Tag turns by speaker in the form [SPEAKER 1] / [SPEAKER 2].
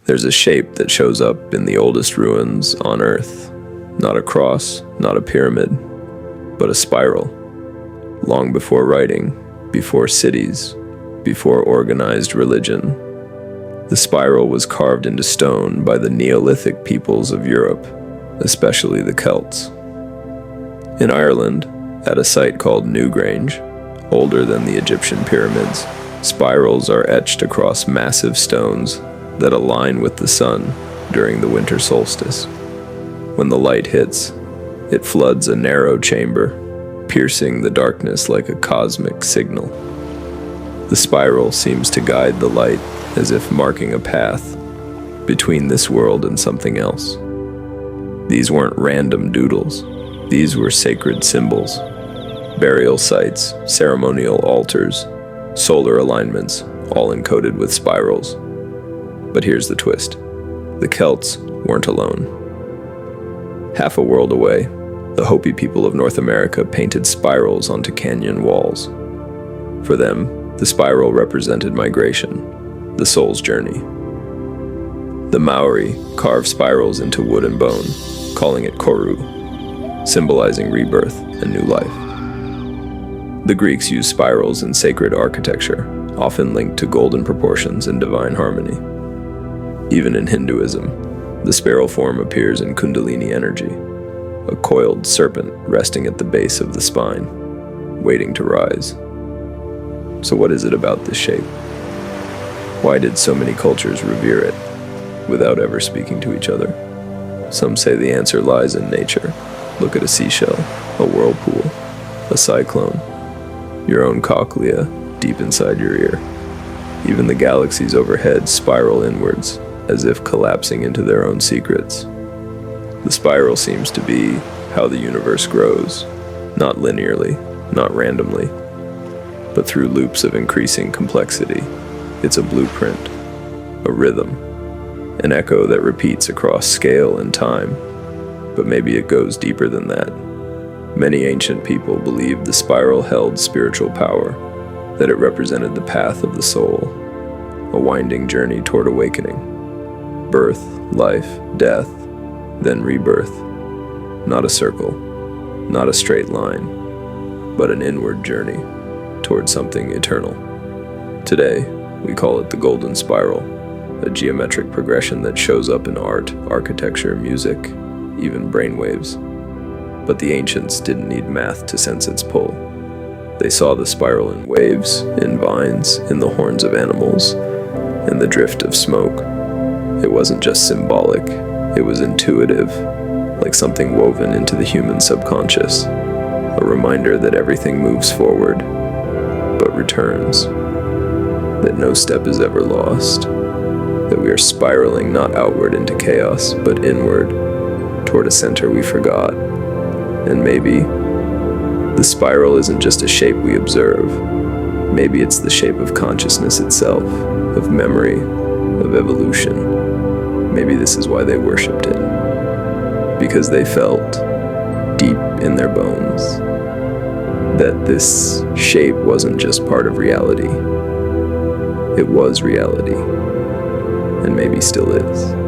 [SPEAKER 1] There's a shape that shows up in the oldest ruins on Earth. Not a cross, not a pyramid, but a spiral. Long before writing, before cities, before organized religion, the spiral was carved into stone by the Neolithic peoples of Europe, especially the Celts. In Ireland, at a site called Newgrange, older than the Egyptian pyramids, spirals are etched across massive stones that align with the sun during the winter solstice. When the light hits, it floods a narrow chamber, piercing the darkness like a cosmic signal. The spiral seems to guide the light as if marking a path between this world and something else. These weren't random doodles. These were sacred symbols. Burial sites, ceremonial altars, solar alignments, all encoded with spirals. But here's the twist. The Celts weren't alone. Half a world away, the Hopi people of North America painted spirals onto canyon walls. For them, the spiral represented migration, the soul's journey. The Maori carved spirals into wood and bone, calling it koru, symbolizing rebirth and new life. The Greeks used spirals in sacred architecture, often linked to golden proportions and divine harmony. Even in Hinduism, the spiral form appears in Kundalini energy, a coiled serpent resting at the base of the spine, waiting to rise. So what is it about this shape? Why did so many cultures revere it without ever speaking to each other? Some say the answer lies in nature. Look at a seashell, a whirlpool, a cyclone, your own cochlea deep inside your ear. Even the galaxies overhead spiral inwards, as if collapsing into their own secrets. The spiral seems to be how the universe grows, not linearly, not randomly, but through loops of increasing complexity. It's a blueprint, a rhythm, an echo that repeats across scale and time, but maybe it goes deeper than that. Many ancient people believed the spiral held spiritual power, that it represented the path of the soul, a winding journey toward awakening. Birth, life, death, then rebirth. Not a circle, not a straight line, but an inward journey toward something eternal. Today, we call it the golden spiral, a geometric progression that shows up in art, architecture, music, even brainwaves. But the ancients didn't need math to sense its pull. They saw the spiral in waves, in vines, in the horns of animals, in the drift of smoke. It wasn't just symbolic, it was intuitive, like something woven into the human subconscious, a reminder that everything moves forward, but returns, that no step is ever lost, that we are spiraling not outward into chaos, but inward, toward a center we forgot. And maybe the spiral isn't just a shape we observe. Maybe it's the shape of consciousness itself, of memory, of evolution. Maybe this is why they worshipped it. Because they felt, deep in their bones, that this shape wasn't just part of reality. It was reality, and maybe still is.